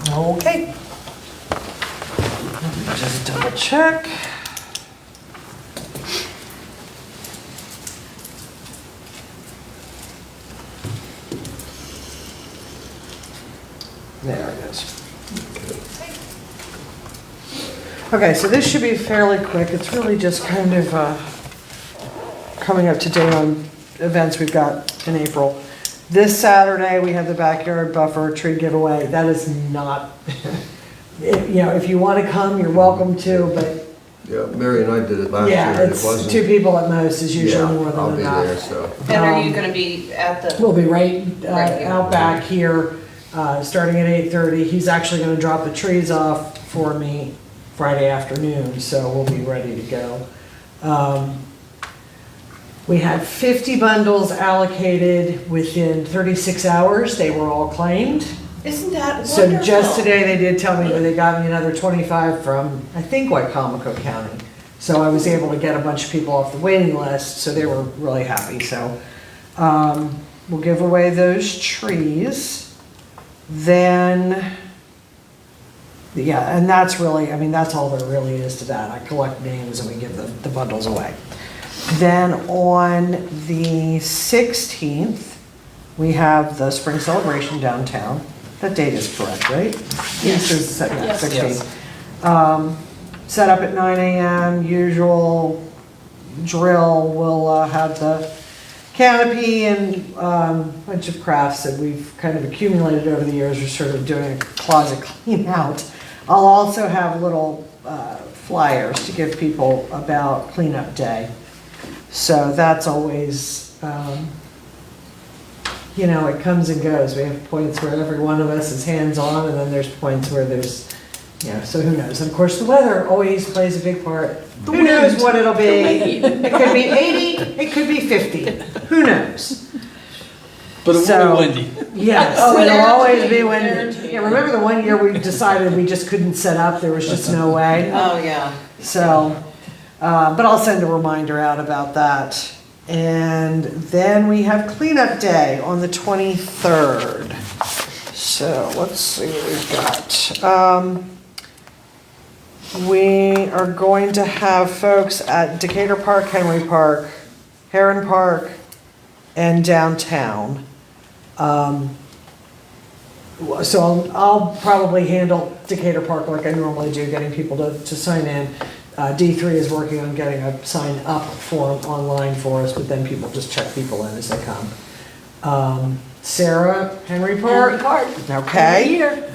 Okay. Let me just double check. There it is. Okay, so this should be fairly quick. It's really just kind of coming up to date on events we've got in April. This Saturday, we have the backyard buffer tree giveaway. That is not, if you want to come, you're welcome to, but Yeah, Mary and I did it last year, yeah, and it it's wasn't. 2 people at most is usually Yeah, more I'll than be there, enough. so. And are you gonna be at the, We'll be right Right here. out back here, starting at 8:30. He's actually gonna drop the trees off for me Friday afternoon, so we'll be ready to go. We had 50 bundles allocated within 36 hours. They were all claimed. isn't that So wonderful? just today, they did tell me that they got me another 25 from, I think, Wycomico County. So I was able to get a bunch of people off the waiting list, so they were really happy. So we'll give away those trees. Then, yeah, and that's really, that's all there really is to that. I collect names and we give the bundles away. Then on the 16th, we have the spring celebration downtown. That date is correct, right? Yes. 16th. Set up at 9 a.m., usual drill. We'll have the canopy and a bunch of crafts that we've kind of accumulated over the years. We're sort of doing a closet clean out. I'll also have little flyers to give people about cleanup day. So that's always, it comes and goes. We have points where every one of us is hands-on, and then there's points where there's, so who knows? And of course, the weather always plays a big part. Who knows what it'll be? It could be 80, it could be 50. Who knows? But it So- will be windy. Yes, Oh, it'll always be guaranteed, windy. guaranteed. Yeah, remember the one year we decided we just couldn't set up? There was just no way. Oh, yeah. So, but I'll send a reminder out about that. And then we have cleanup day on the 23rd. So let's see what we've got. We are going to have folks at Decatur Park, Henry Park, Heron Park, and downtown. So I'll probably handle Decatur Park like I normally do, getting people to sign in. D3 is working on getting a sign up form online for us, but then people just check people in as they come. Sarah, Henry Park? Okay. Here.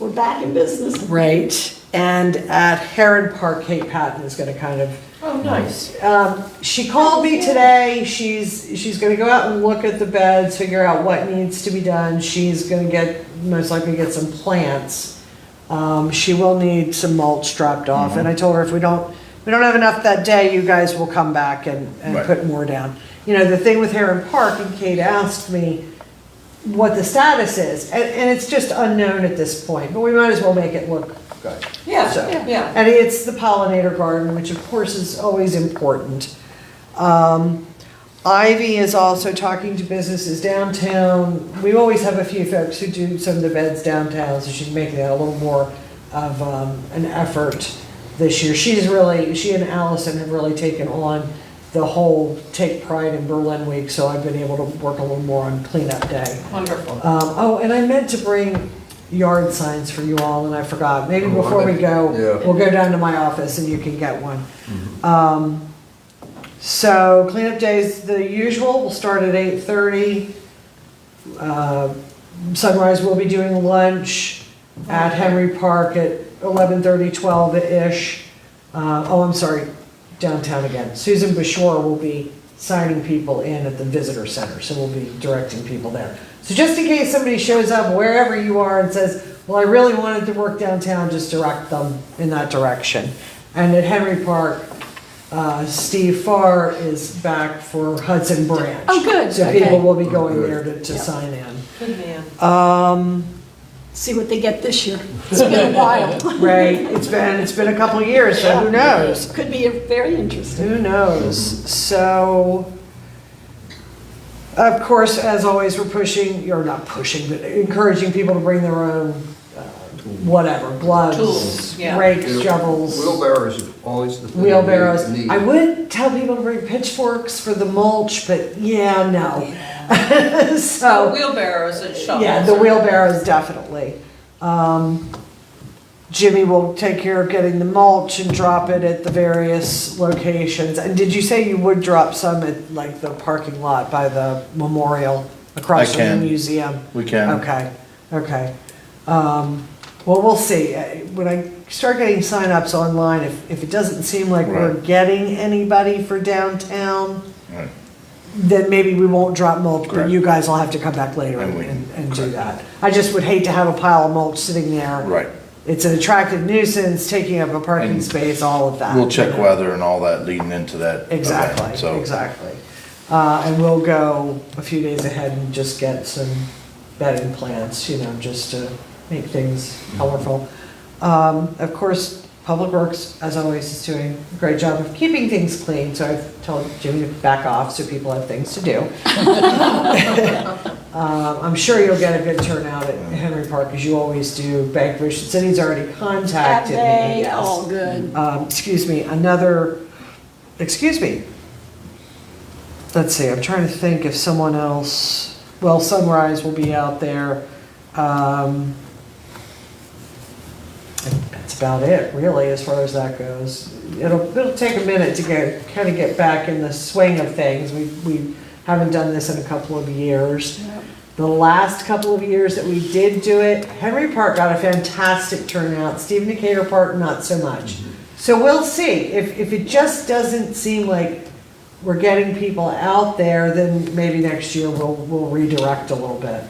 We're back in business. Right. And at Heron Park, Kate Patton is gonna kind of, Oh, nice. she called me today. She's gonna go out and look at the beds, figure out what needs to be done. She's gonna most likely get some plants. She will need some mulch dropped off, and I told her if we don't have enough that day, you guys will come back and Right. put more down. The thing with Heron Park, and Kate asked me what the status is, and it's just unknown at this point, but we might as well make it look good. Yeah, So- yeah. And it's the pollinator garden, which of course is always important. Ivy is also talking to businesses downtown. We always have a few folks who do some of the beds downtown, so she's making that a little more of an effort this year. She and Allison have really taken on the whole Take Pride in Berlin week, so I've been able to work a little more on cleanup day. Wonderful. And I meant to bring yard signs for you all, and I forgot. Maybe Oh, before we go, yeah. we'll go down to my office and you can get one. So cleanup days, the usual, will start at 8:30. Sunrise, we'll be doing lunch at Henry Park at 11:30, 12-ish. I'm sorry, downtown again. Susan Bashore will be signing people in at the visitor center, so we'll be directing people there. So just in case somebody shows up wherever you are and says, well, I really wanted to work downtown, just direct them in that direction. And at Henry Park, Steve Farr is back for Hudson Branch. Oh, good. So Okay. people will be going Good. there to Yep. sign in. Good man. See what they get this year. It's been a while. Right, it's been a couple of years, so who knows? Could be very interesting. Who knows? So, Of course, as always, we're pushing, or not pushing, but encouraging people to bring their own, whatever, gloves, Tools, yeah. rakes, shovels, Wheelbarrows is always the thing. you wheelbarrows. need. I would tell people to bring pitchforks for the mulch, but yeah, no. So, Wheelbarrows and shovels. yeah, the wheelbarrows definitely. Jimmy will take care of getting the mulch and drop it at the various locations. And did you say you would drop some at like the parking lot by the memorial across I from the can. museum? We can. Okay, okay. Well, we'll see. When I start getting signups online, if it doesn't seem like we're Right. getting anybody for downtown, Right. then maybe we won't drop mulch, but Correct. you guys will have to come back later And we- and do that. I just would hate to have a pile of mulch sitting there. Right. It's an attractive nuisance, taking up a parking And space, all of that. We'll check weather and all that leading into that. event, Exactly, so. exactly. And we'll go a few days ahead and just get some bedding plants, just to make things colorful. Of course, Public Works, as always, is doing a great job of keeping things clean, so I've told Jimmy to back off so people have things to do. I'm sure you'll get a good turnout at Henry Park, as you always do. Bankbridge City's already Have contacted me. they? Yes. Oh, good. Excuse me. Let's see, I'm trying to think if someone else, well, Sunrise will be out there. That's about it, really, as far as that goes. It'll take a minute to kind of get back in the swing of things. We haven't done this in a couple of years. Yep. The last couple of years that we did do it, Henry Park got a fantastic turnout, Stephen Decatur Park not so much. So we'll see. If it just doesn't seem like we're getting people out there, then maybe next year we'll redirect a little bit.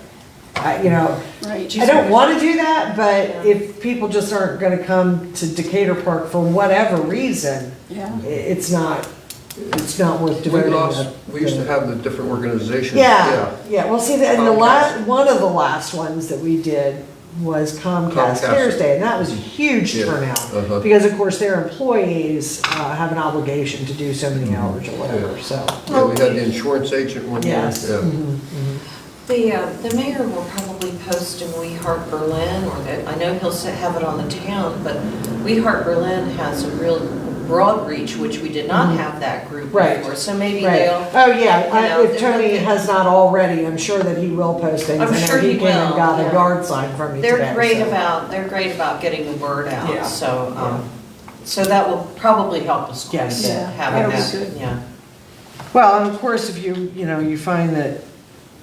Right. I don't want to do that, but if people just aren't going to come to Decatur Park for whatever reason, Yeah. it's not worth We devoting. we used to have the different organizations. Yeah, well, see, and Comcast. one of the last ones that we did was Comcast Comcast. Cares Day, and that was a huge Yeah, turnout. uh-huh. Because of course their employees have an obligation to do so many hours or whatever, so. Yeah, we had the insurance agent one year. Yes. Yeah. The mayor will probably post in We Heart Berlin, I know he'll have it on the town, but We Heart Berlin has a real broad reach, which we did not have that group Right. before, so maybe Right. they'll. Oh, yeah, if they're Tony looking- has not already, I'm sure that he will post things. I'm I know sure he came and will, got a yeah. yard sign from me today. They're great so. about getting the word Yeah. out, so that will probably help us quite a Yes. bit, Yeah, having that'll be that, good. yeah. Well, and of course, if you find that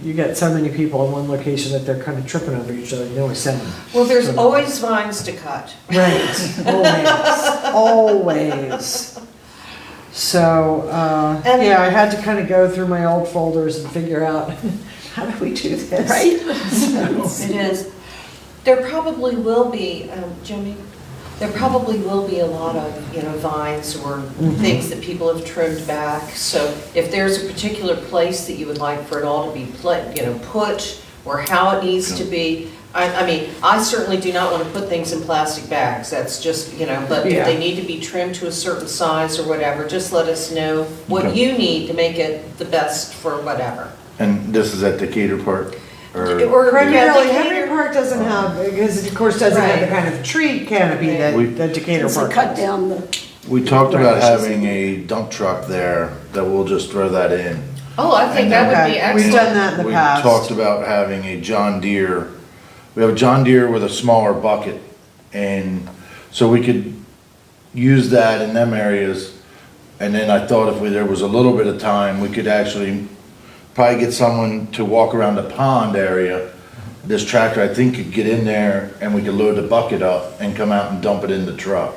you get so many people in one location that they're kind of tripping over each other, you always send them. Well, there's always vines to cut. Right, always. So, And- yeah, I had to kind of go through my old folders and figure out, how do we do this? Right? It is. There probably will be, Jimmy, there probably will be a lot of, vines or things that people have trimmed back. So if there's a particular place that you would like for it all to be, put, or how it needs to be, I mean, I certainly do not want to put things in plastic bags. That's just, but if Yeah. they need to be trimmed to a certain size or whatever, just let us know what Okay. you need to make it the best for whatever. And this is at Decatur Park? Or, Or, yeah, Primarily, Decatur- Henry Park doesn't have, because it of course doesn't have the Right. kind of tree canopy that We- that Decatur It's a Park cut has. down the, we talked Right. about having a dump truck there that we'll just throw that in. Oh, I think that would be Okay, excellent. we've done that in the We past. talked about having a John Deere, we have a John Deere with a smaller bucket. And so we could use that in them areas. And then I thought if there was a little bit of time, we could actually probably get someone to walk around the pond area. This tractor, I think, could get in there and we could load the bucket up and come out and dump it in the truck.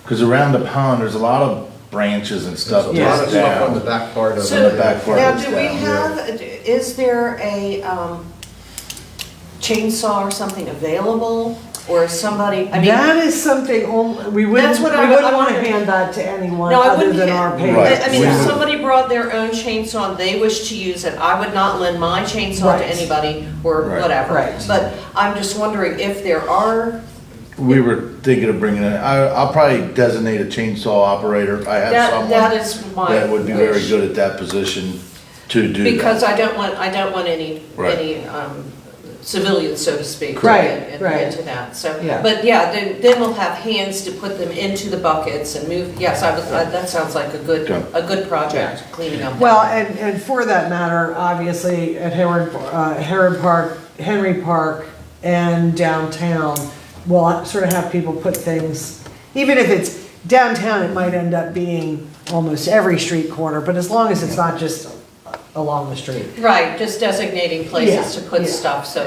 Because around the pond, there's a lot of branches and stuff There's a lot just of stuff on the down. back part of it. So, the back part now, is do we down, have, is there a chainsaw or something available? Or is somebody, I mean, That is something, we wouldn't, That's we what I- wouldn't I want to wonder- hand that to anyone No, I other wouldn't than ha- our Right. parents. I mean, We if would- somebody brought their own chainsaw and they wish to use it, I would not lend my chainsaw Right. to anybody or Right. whatever. Right. But I'm just wondering if there are, We were thinking of bringing it, I'll probably designate a chainsaw operator. I have that someone is my that would be very wish. good at that position. to do that. Because I don't want any, Right. civilians, so to speak. Right, in- right. Into that, so, Yeah. but yeah, then we'll have hands to put them into the buckets and move, yes, that sounds like Okay. a good project, cleaning up. Well, that. and for that matter, obviously at Henry Park and downtown, we'll sort of have people put things, even if it's downtown, it might end up being almost every street corner, but as long as it's not just along the street. Right, just designating places to Yeah, put yeah. stuff, so,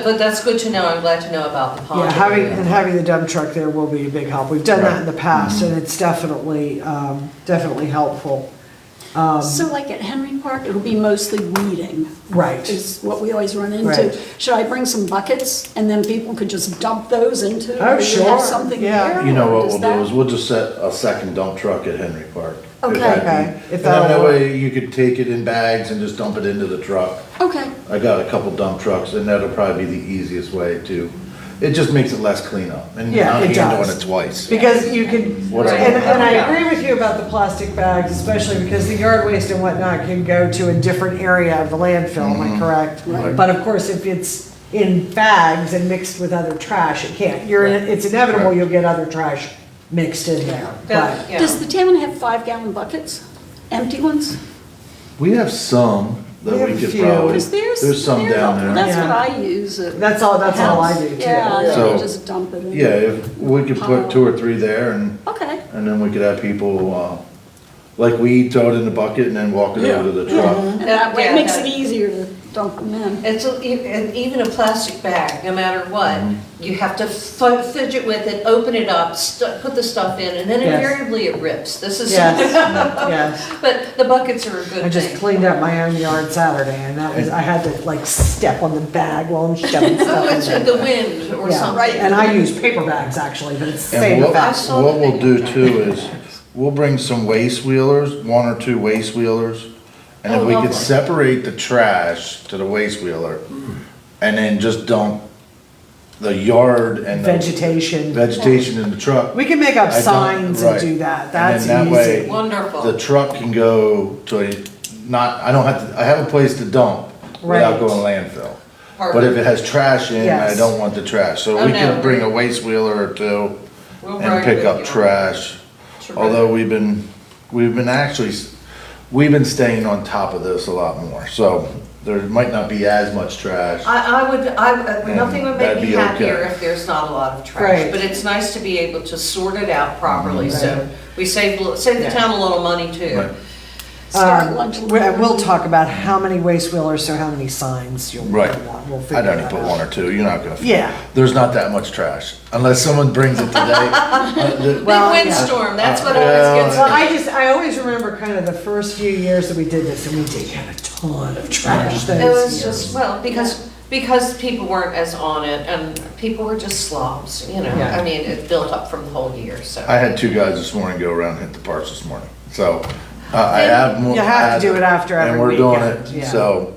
but that's good to know, I'm glad to know about the pond. Yeah, area. having the dump truck there will be a big help. We've done that in the past, Mm-hmm. and it's definitely helpful. So like at Henry Park, it'll be mostly weeding, Right. is what we always run into. Right. Should I bring some buckets and then people could just dump those into? Oh, or you sure, have something yeah. there? You know or what does we'll that- do is we'll just set a second dump truck at Henry Park. Okay. that'd be- Okay, if And then that'll that work. way you could take it in bags and just dump it into the truck. Okay, I got a couple dump trucks and that'll probably be the easiest way to, it just makes it less cleanup and you're Yeah, not it handling does. it twice. Because you can, Whatever. and I agree with you about the plastic bags, especially because the yard waste and whatnot can go to a different area of the landfill, am I correct? Right. But of course, if it's in bags and mixed with other trash, it can't, it's inevitable you'll get other trash mixed in there, Yeah, but. yeah. does the town have 5-gallon buckets? Empty ones? We have some that We have we a could few. probably, Is there's some down there. That's Yeah. what I use. at That's all I house. do too. Yeah, and then So, you just dump it in. Yeah, if we could put 2 or 3 there and Okay, then we could have people, like we throw it in the bucket and then walk it over to the truck. and that way Yeah, it makes that- it easier to dump them in. And even a plastic bag, no matter what, Mm-hmm. you have to fidget with it, open it up, put the stuff in, and then Yes. invariably it rips. This is, Yes, yes. but the buckets are a good I just thing. cleaned up my own yard Saturday and that was, I had to like step on the bag while I'm shoving Oh, stuff it's in the there. wind or Yeah, something. and I use paper bags actually, but it's the And same what, effect. saw what the we'll thing do on that. too is, we'll bring some waste wheelers, 1 or 2 waste wheelers. And if Oh, we could lovely. separate the trash to the waste wheeler and then just dump the yard and the Vegetation. in the truck. We can make up I don't- signs and right. do that, And that's then that way- easy. Wonderful. The truck can go to a, not, I don't have to, I have a place to dump without Right. going landfill. But Perfect. if it has trash in, I Yes. don't want the trash. So Oh, we no. can bring a waste wheeler or 2 We'll and ride pick with up you. trash. Terrific. Although we've been actually, we've been staying on top of this a lot more, so there might not be as much trash. Nothing would make that'd me be happier okay. if there's not a lot of trash. Right. But it's nice to be able to sort it out properly, so Right. we save the Yeah. town a little money too. Right. Start lunch. We'll talk about how many waste wheelers, so how many signs you'll Right. want. We'll I'd figure only that put out. 1 or 2, you're not gonna. Yeah. There's not that much trash, unless someone brings it today. Big Well, yeah. windstorm, that's what Yeah. always gets Well, I always remember kind of the first few years that we did this, and we did get a ton of trash those It was years. just, well, because people weren't as on it, and people were just slobs, you know, Yeah. I mean, it built up from the whole year, so. I had 2 guys this morning go around and hit the parks this morning, so, I have more. You have to do it after every And we're doing weekend, it, yeah. so,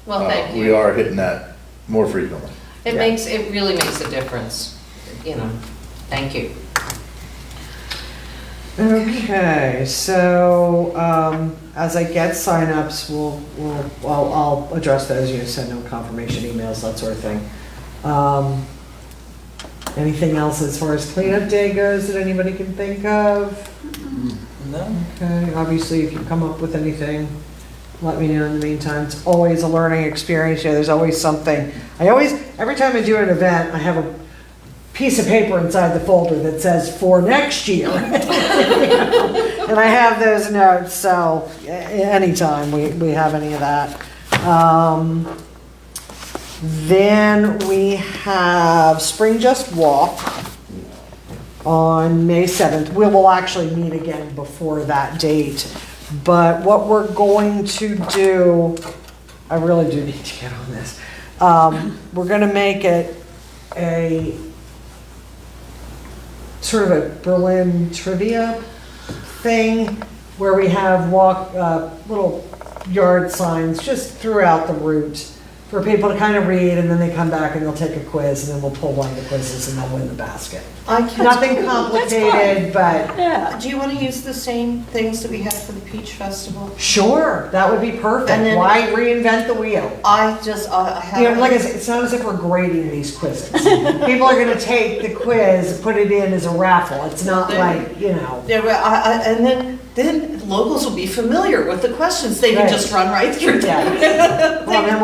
Well, thank we you. are hitting that more frequently. It really makes a difference, you know, thank you. Okay, so, as I get signups, I'll address those, send them confirmation emails, that sort of thing. Anything else as far as cleanup day goes that anybody can think of? No. Okay, obviously, if you come up with anything, let me know in the meantime. It's always a learning experience, there's always something. Every time I do an event, I have a piece of paper inside the folder that says for next year. And I have those notes, so anytime we have any of that. Then we have Spring Just Walk on May 7th. We will actually meet again before that date. But what we're going to do, I really do need to get on this. We're gonna make it a sort of a Berlin trivia thing where we have little yard signs just throughout the route for people to kind of read, and then they come back and they'll take a quiz, and then we'll pull one of the quizzes and they'll win the basket. I can. Nothing complicated, but Yeah. Do you want to use the same things that we had for the Peach Festival? sure, that would be perfect. And then- Why reinvent the wheel? I You know, have. like I said, it's not as if we're grading these quizzes. People are gonna take the quiz, put it in as a raffle. It's not like, you know. Yeah, but and then locals will be familiar with the questions. They can Right. just run right through them. Yeah. Well, then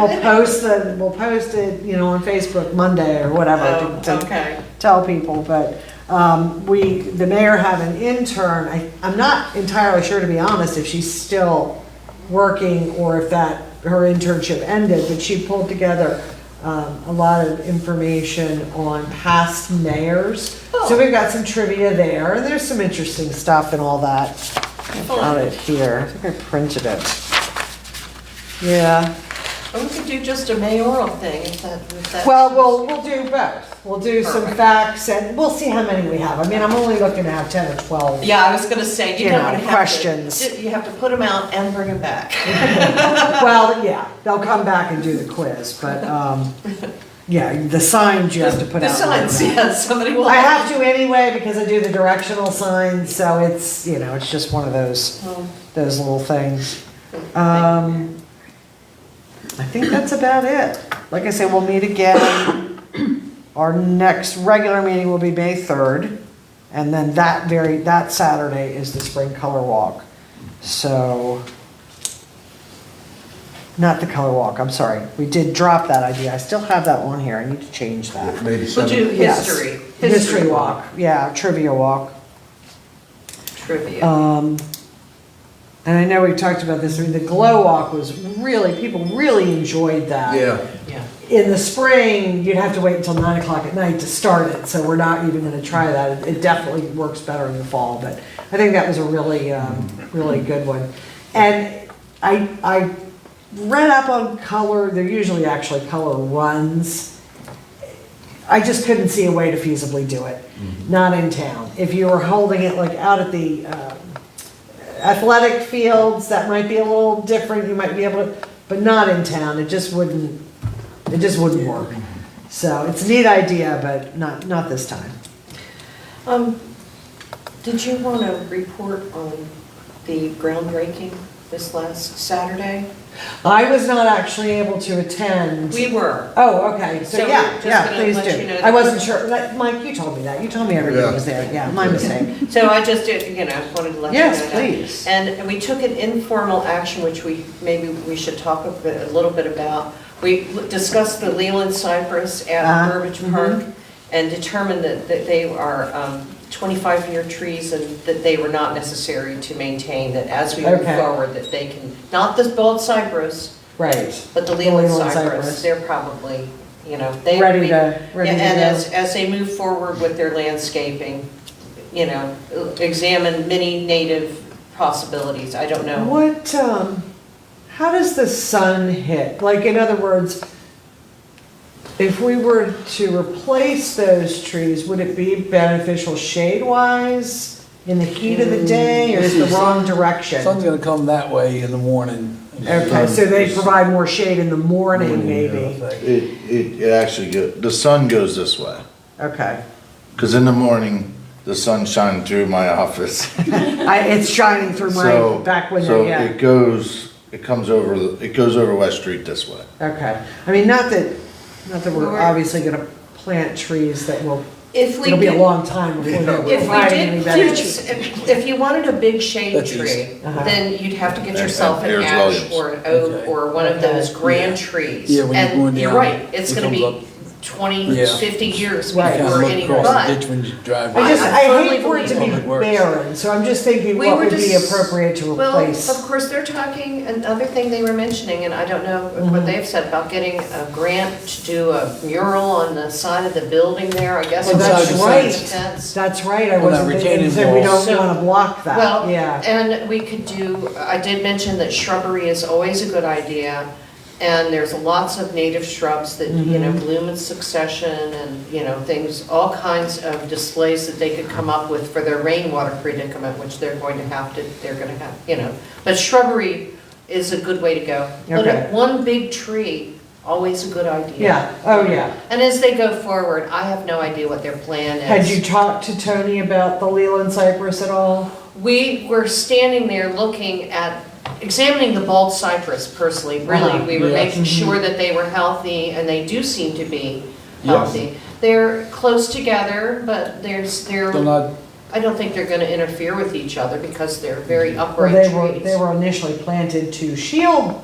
we'll post it, you know, on Facebook Monday or whatever Oh, to okay. tell people, but, the mayor had an intern. I'm not entirely sure, to be honest, if she's still working or if her internship ended, but she pulled together, a lot of information on past mayors. So we've got some trivia there, and there's some interesting stuff and all that. I got it here, I think I printed it. Yeah. Or we could do just a mayoral thing if that. Well, we'll do both. We'll do some Perfect. facts, and we'll see how many we have. I mean, I'm only looking to have 10 or 12. Yeah, I was gonna say, you You don't know, want to have questions. You have to put them out and bring them back. Well, yeah, they'll come back and do the quiz, but, yeah, the signs you have to put The out. signs, yeah, somebody will. I have to anyway, because I do the directional signs, so it's, you know, it's just one of those little things. I think that's about it. Like I said, we'll meet again. Our next regular meeting will be May 3rd, and then that Saturday is the spring color walk. So, not the color walk, I'm sorry. We did drop that idea. I still have that on here. I need to change that. Maybe We'll do Yes. history. History walk, yeah, trivia walk. Trivia. And I know we've talked about this, I mean, the glow walk was really, people really enjoyed that. Yeah, Yeah. In the spring, you'd have to wait until 9 o'clock at night to start it, so we're not even gonna try that. It definitely works better in the fall, but I think that was a really, really good one. And I read up on color, they're usually actually color runs. I just couldn't see a way to feasibly do it, not in town. If you were holding it like out at the athletic fields, that might be a little different, you might be able to, but not in town, it just wouldn't work. So it's a neat idea, but not this time. Did you want to report on the groundbreaking this last Saturday? I was not actually able to attend. We were. Oh, okay, so So yeah, we're just yeah, gonna please let do. you know I that wasn't we're- sure, Mike, you told me that, you told me everybody Yeah. was there, yeah, my mistake. So I just did, wanted to let you know Yes, that. please. And we took an informal action, which maybe we should talk a little bit about. We discussed the Leland cypress at Burbage Park and determined that they are 25-year trees and that they were not necessary to maintain, that as we move Okay. forward, that they can, not the bald cypress, Right. but the Leland cypress, they're probably, they. Ready to Yeah, go. and as they move forward with their landscaping, examine many native possibilities, I don't know. What, how does the sun hit? Like, in other words, if we were to replace those trees, would it be beneficial shade-wise in the heat of the day, or is the wrong direction? Sun's gonna come that way in the morning. Okay, so they provide more shade in the morning, maybe? It actually the sun goes this way. Okay. Cause in the morning, the sun's shining through my office. It's shining through my So- back window, So yeah. it goes over West Street this way. Okay. I mean, not that we're obviously gonna plant trees that will, If we it'll be a did- long time before they're If we providing any did, benefit. if you wanted a big shade That's tree, Uh-huh. then you'd have to get And- yourself an and ash here's Williams. or an oak Okay. or one of those Okay. grand trees. Yeah, when you're going And you're down, right, it's it gonna comes be up. 20, Yeah. 50 years Right. Kind of before look any, across but the ditch when you drive. I- I I firmly hate for it to believe be Public Works. barren, so I'm just thinking We what were would be just- appropriate to well, replace. of course, they're talking, another thing they were mentioning, and I don't know Mm-hmm. what they've said about getting a grant to do a mural on the side of the building there, I guess. Well, it that's makes right. sense. That's right, I Well, that wasn't thinking, retaining so we wall. don't wanna block Well, that, yeah. and we could do, I did mention that shrubbery is always a good idea, and there's lots of native shrubs that, Mm-hmm. bloom in succession, and, things, all kinds of displays that they could come up with for their rainwater predicament, which they're gonna have, but shrubbery is a good way to go. Put Okay. up one big tree always a good idea. Yeah, oh, yeah. And as they go forward, I have no idea what their plan is. Had you talked to Tony about the Leland cypress at all? We were standing there looking at, examining the bald cypress personally, really. Uh-huh. We were Yes. making sure that they were healthy, and they do seem to be healthy. They're close together, but They're not, I don't think they're gonna interfere with each other because they're very Well, upright trees. they were initially planted to shield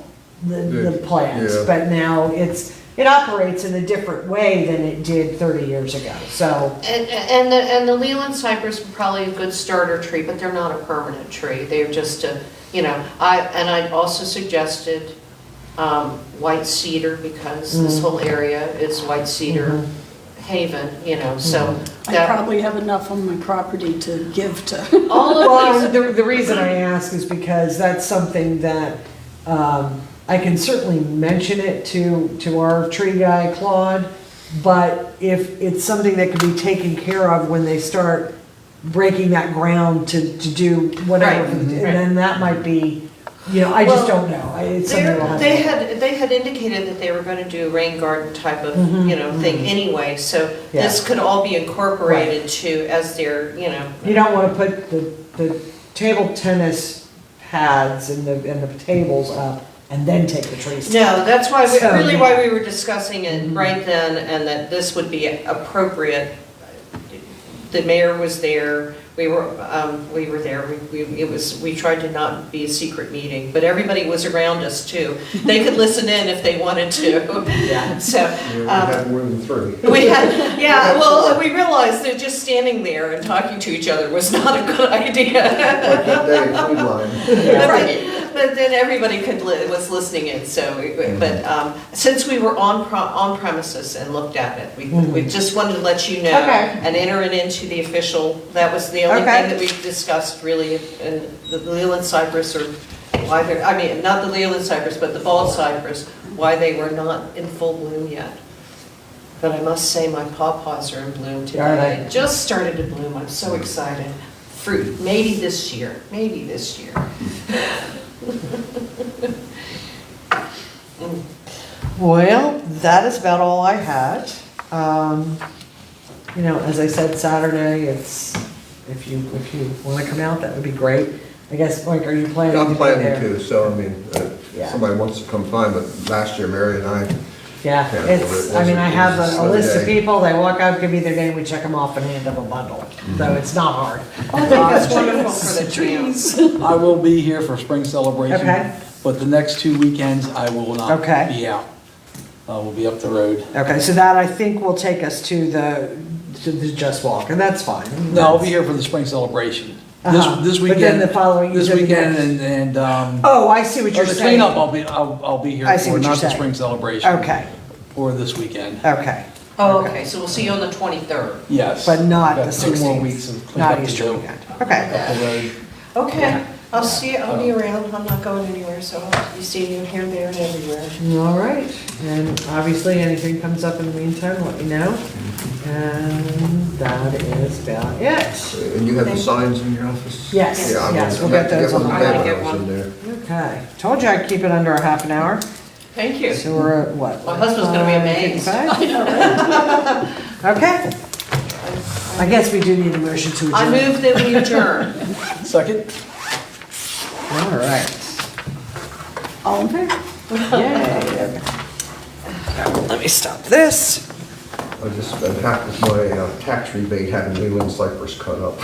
the plants, Yeah. but now it operates in a different way than it did 30 years ago, so. And the Leland cypress is probably a good starter tree, but they're not a permanent tree. They're just a, I also suggested white cedar because this whole area is white cedar haven, so I that, probably have enough on my property to give to. all of Well, these, the reason I ask is because that's something that, I can certainly mention it to our tree guy, Claude, but if it's something that can be taken care of when they start breaking that ground to do whatever, Right, and right. then that might be, I just Well, don't know. It's something we'll have to. they had indicated that they were gonna do a rain garden type of, thing anyway, so Yeah. this could all be incorporated to, as their, You don't wanna put the table tennis pads and the tables up and then take the trees down. No, that's why, So, really yeah. why we were discussing it right then, and that this would be appropriate. The mayor was there, we were there, we tried to not be a secret meeting, but everybody was around us too. They could listen in if they wanted to, Yeah. so. Yeah, we had more than three. We had, yeah, well, we realized that just standing there and talking to each other was not a good idea. Like that day in Food Line. But then everybody was listening in, so, but since we were on premises and looked at it, we just wanted to let you know. Okay. And enter it into the official, that was the only Okay. thing that we discussed really, the Leland cypress, or why they're, not the Leland cypress, but the bald cypress, why they were not in full bloom yet. But I must say, my pawpaws are in bloom today. Are they? They just started to bloom, I'm so excited. Fruit, maybe this year. Well, that is about all I had. As I said, Saturday, if you wanna come out, that would be great. I guess, Mike, are you planning to I'm be planning there? to, so Yeah. if somebody wants to come find, but last year Mary and I, Yeah, Yeah, I have it was a list of Sunday. people, they walk up, give me their name, we check them off and hand them a bundle. So it's not hard. I think that's wonderful for the trees. I will be here for spring celebration. Okay. But the next 2 weekends, I will not Okay. be out. We'll be up the road. Okay, so that I think will take us to the Just Walk, and that's fine. No, I'll be here for the spring celebration. Uh-huh. This But then the weekend, following, you this said the weekend next- and, Oh, I see what or you're the saying. cleanup, I'll be here I see for, what you're not the saying. spring celebration. Okay, Or this weekend. okay. Oh, okay, so we'll see you on the 23rd. Yes. But not Got the 2 more 16th. weeks of cleanup Not to Easter do. weekend. Okay. Up the road. Okay, I'll be around, I'm not going anywhere, so I'll be seeing you here, there, and everywhere. All right, and obviously anything comes up in the meantime, let me know. And that is about it. and you have the signs in your office? Yes, Yeah, I'm yes, gonna we'll get have to those on one the today way. when I Get was one. in there. Okay, told you I'd keep it under a half an hour, Thank you. so we're at what? My husband's gonna be amazed. 5:55? Okay, I guess we do need a motion to adjourn. I move that we adjourn. Second? All right. All in favor? Yay. Okay. Let me stop this. I just, in fact, with my tax rebate having Leland cypress cut up.